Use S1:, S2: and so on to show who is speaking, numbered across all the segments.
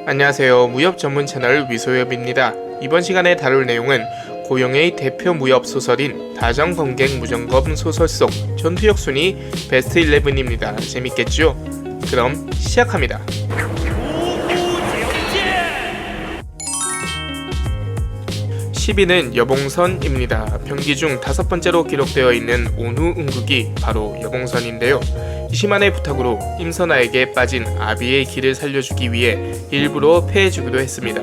S1: 안녕하세요. 무협 전문 채널 위소엽입니다. 이번 시간에 다룰 내용은 고영의 대표 무협 소설인 다정번객 무정검 소설 속 전투력 순위 베스트 11입니다. 재밌겠죠? 그럼 시작합니다. 10위는 여봉선입니다. 병기 중 5번째로 기록되어 있는 온후 응극이 바로 여봉선인데요. 이시만의 부탁으로 임선아에게 빠진 아비의 길을 살려주기 위해 일부러 패해주기도 했습니다.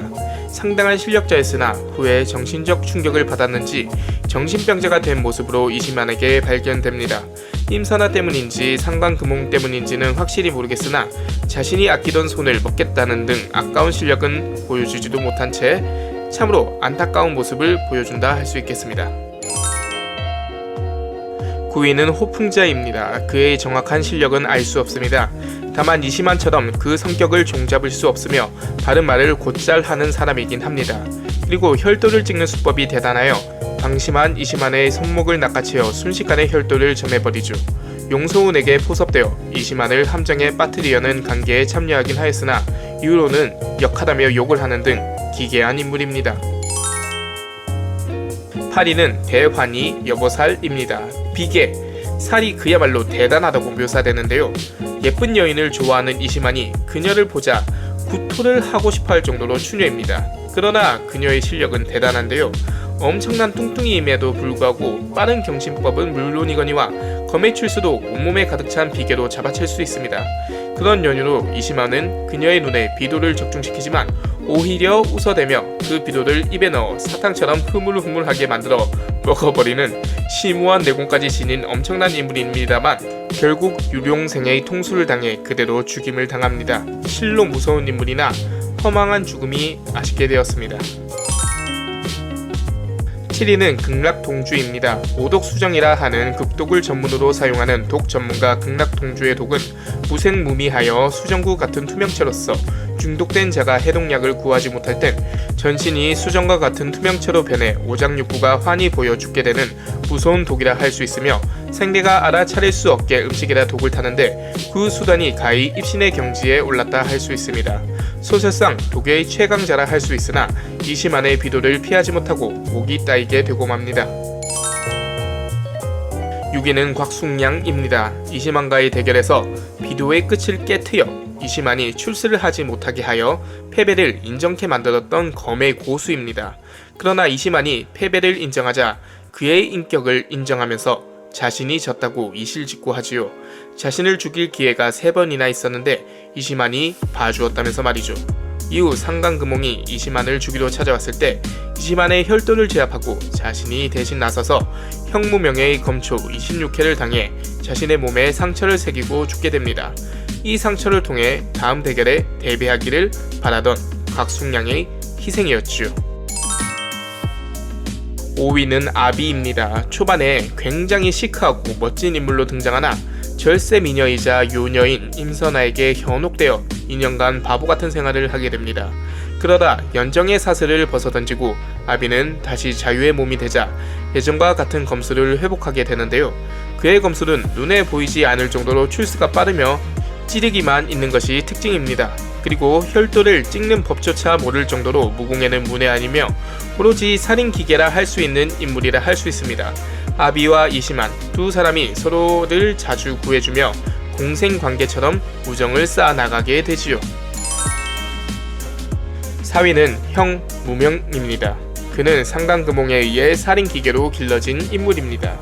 S1: 상당한 실력자였으나 후에 정신적 충격을 받았는지 정신병자가 된 모습으로 이시만에게 발견됩니다. 임선아 때문인지 상관금홍 때문인지는 확실히 모르겠으나 자신이 아끼던 손을 먹겠다는 등 아까운 실력은 보여주지도 못한 채 참으로 안타까운 모습을 보여준다 할 수 있겠습니다. 9위는 호풍자입니다. 그의 정확한 실력은 알 수 없습니다. 다만 이시만처럼 그 성격을 종잡을 수 없으며 바른 말을 곧잘 하는 사람이긴 합니다. 그리고 혈도를 찍는 수법이 대단하여 방심한 이시만의 손목을 낚아채어 순식간에 혈도를 점해버리죠. 용소운에게 포섭되어 이시만을 함정에 빠뜨리려는 관계에 참여하긴 하였으나 이후로는 역하다며 욕을 하는 등 기괴한 인물입니다. 8위는 대환희 여보살입니다. 비계, 살이 그야말로 대단하다고 묘사되는데요. 예쁜 여인을 좋아하는 이시만이 그녀를 보자 구토를 하고 싶어할 정도로 추녀입니다. 그러나 그녀의 실력은 대단한데요. 엄청난 뚱뚱이임에도 불구하고 빠른 경신법은 물론이거니와 검의 출수도 온몸에 가득 찬 비계로 잡아챌 수 있습니다. 그런 연유로 이시만은 그녀의 눈에 비도를 적중시키지만 오히려 웃어대며 그 비도를 입에 넣어 사탕처럼 흐물흐물하게 만들어 먹어버리는 심오한 내공까지 지닌 엄청난 인물입니다만 결국 유룡생의 통수를 당해 그대로 죽임을 당합니다. 실로 무서운 인물이나 허망한 죽음이 아쉽게 되었습니다. 7위는 극락동주입니다. 오독수정이라 하는 극독을 전문으로 사용하는 독 전문가 극락동주의 독은 무색무미하여 수정구 같은 투명체로서 중독된 자가 해독약을 구하지 못할 땐 전신이 수정과 같은 투명체로 변해 오장육부가 환히 보여 죽게 되는 무서운 독이라 할 수 있으며 생대가 알아차릴 수 없게 음식에다 독을 타는데 그 수단이 가히 입신의 경지에 올랐다 할 수 있습니다. 소설상 독의 최강자라 할 수 있으나 이시만의 비도를 피하지 못하고 목이 따이게 되고 맙니다. 6위는 곽숙량입니다. 이시만과의 대결에서 비도의 끝을 깨트려 이시만이 출세를 하지 못하게 하여 패배를 인정케 만들었던 검의 고수입니다. 그러나 이시만이 패배를 인정하자 그의 인격을 인정하면서 자신이 졌다고 이실직고하지요. 자신을 죽일 기회가 3번이나 있었는데 이시만이 봐주었다면서 말이죠. 이후 상관금홍이 이시만을 죽이러 찾아왔을 때 이시만의 혈도를 제압하고 자신이 대신 나서서 형무명의 검초 26회를 당해 자신의 몸에 상처를 새기고 죽게 됩니다. 이 상처를 통해 다음 대결에 대비하기를 바라던 곽숙량의 희생이었죠. 5위는 아비입니다. 초반에 굉장히 시크하고 멋진 인물로 등장하나 절세 미녀이자 요녀인 임선아에게 현혹되어 2년간 바보같은 생활을 하게 됩니다. 그러다 연정의 사슬을 벗어던지고 아비는 다시 자유의 몸이 되자 예전과 같은 검술을 회복하게 되는데요. 그의 검술은 눈에 보이지 않을 정도로 출수가 빠르며 찌르기만 있는 것이 특징입니다. 그리고 혈도를 찍는 법조차 모를 정도로 무공에는 문외한이며 오로지 살인기계라 할 수 있는 인물이라 할 수 있습니다. 아비와 이시만 두 사람이 서로를 자주 구해주며 공생관계처럼 우정을 쌓아나가게 되지요. 4위는 형 무명입니다. 그는 상관금홍에 의해 살인기계로 길러진 인물입니다.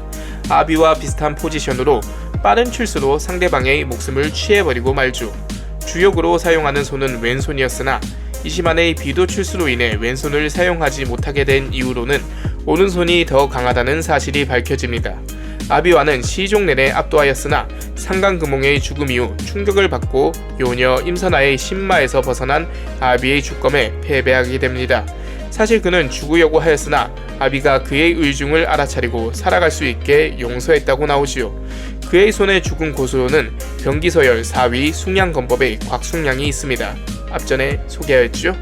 S1: 아비와 비슷한 포지션으로 빠른 출수로 상대방의 목숨을 취해버리고 말죠. 주역으로 사용하는 손은 왼손이었으나 이시만의 비도 출수로 인해 왼손을 사용하지 못하게 된 이후로는 오른손이 더 강하다는 사실이 밝혀집니다. 아비와는 시종 내내 압도하였으나 상관금홍의 죽음 이후 충격을 받고 요녀 임선아의 신마에서 벗어난 아비의 주검에 패배하게 됩니다. 사실 그는 죽으려고 하였으나 아비가 그의 의중을 알아차리고 살아갈 수 있게 용서했다고 나오지요. 그의 손에 죽은 고수로는 병기서열 4위 숙량검법의 곽숙량이 있습니다. 앞전에 소개하였죠.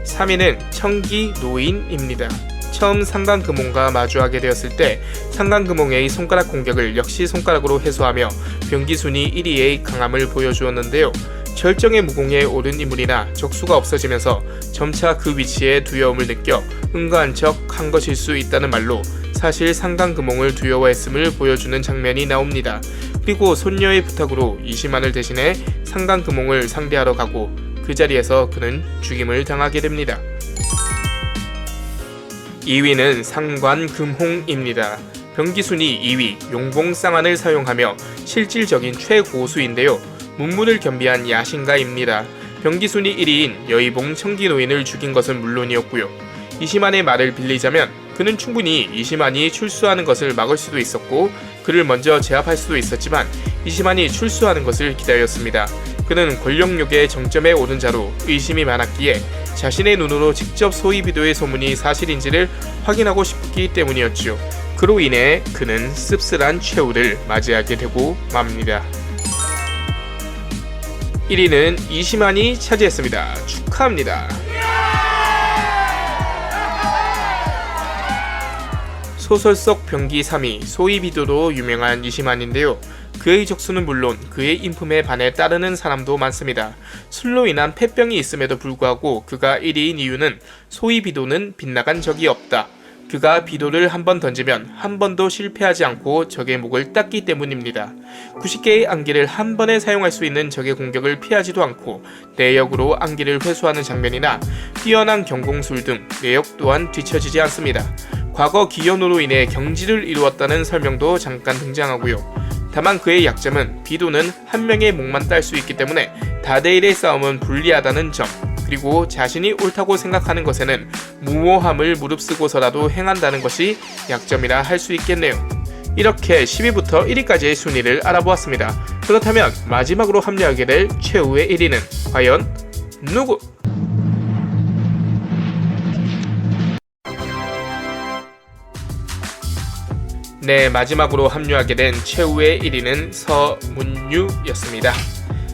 S1: 3위는 청기노인입니다. 처음 상관금홍과 마주하게 되었을 때 상관금홍의 손가락 공격을 역시 손가락으로 해소하며 병기순이 1위의 강함을 보여주었는데요. 절정의 무공에 오른 인물이나 적수가 없어지면서 점차 그 위치에 두려움을 느껴 응가한 척 한 것일 수 있다는 말로 사실 상강금홍을 두려워했음을 보여주는 장면이 나옵니다. 그리고 손녀의 부탁으로 이시만을 대신해 상강금홍을 상대하러 가고 그 자리에서 그는 죽임을 당하게 됩니다. 2위는 상관금홍입니다. 병기순이 2위 용봉쌍안을 사용하며 실질적인 최고수인데요. 문문을 겸비한 야신가입니다. 병기순이 1위인 여의봉 청기노인을 죽인 것은 물론이었고요. 이시만의 말을 빌리자면 그는 충분히 이시만이 출수하는 것을 막을 수도 있었고 그를 먼저 제압할 수도 있었지만 이시만이 출수하는 것을 기다렸습니다. 그는 권력욕의 정점에 오른 자로 의심이 많았기에 자신의 눈으로 직접 소이비도의 소문이 사실인지를 확인하고 싶기 때문이었지요. 그로 인해 그는 씁쓸한 최후를 맞이하게 되고 맙니다. 1위는 이시만이 차지했습니다. 축하합니다. 소설 속 병기 3위 소이비도로 유명한 이시만인데요. 그의 적수는 물론 그의 인품에 반해 따르는 사람도 많습니다. 술로 인한 폐병이 있음에도 불구하고 그가 1위인 이유는 소이비도는 빗나간 적이 없다. 그가 비도를 한 번 던지면 한 번도 실패하지 않고 적의 목을 땄기 때문입니다. 90개의 안기를 한 번에 사용할 수 있는 적의 공격을 피하지도 않고 내역으로 안기를 회수하는 장면이나 뛰어난 경공술 등 내역 또한 뒤처지지 않습니다. 과거 기연으로 인해 경지를 이루었다는 설명도 잠깐 등장하고요. 다만 그의 약점은 비도는 한 명의 목만 딸 수 있기 때문에 다대일의 싸움은 불리하다는 점, 그리고 자신이 옳다고 생각하는 것에는 무모함을 무릅쓰고서라도 행한다는 것이 약점이라 할 수 있겠네요. 이렇게 10위부터 1위까지의 순위를 알아보았습니다. 그렇다면 마지막으로 합류하게 될 최후의 1위는 과연 누구? 네, 마지막으로 합류하게 된 최후의 1위는 서문유였습니다.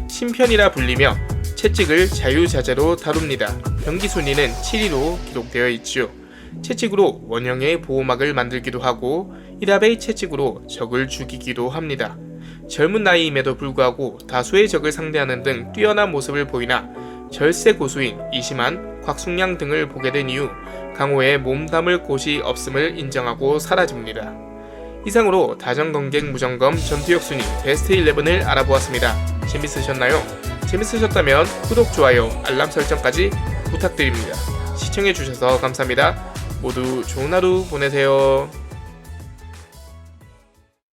S1: 신편이라 불리며 채찍을 자유자재로 다룹니다. 병기순위는 7위로 기록되어 있지요. 채찍으로 원형의 보호막을 만들기도 하고 일합의 채찍으로 적을 죽이기도 합니다. 젊은 나이임에도 불구하고 다수의 적을 상대하는 등 뛰어난 모습을 보이나 절세 고수인 이시만, 곽숙량 등을 보게 된 이후 강호에 몸담을 곳이 없음을 인정하고 사라집니다. 이상으로 다전검객 무점검 전투력 순위 베스트 11을 알아보았습니다. 재밌으셨나요? 재밌으셨다면 구독, 좋아요, 알람 설정까지 부탁드립니다. 시청해주셔서 감사합니다. 모두 좋은 하루 보내세요.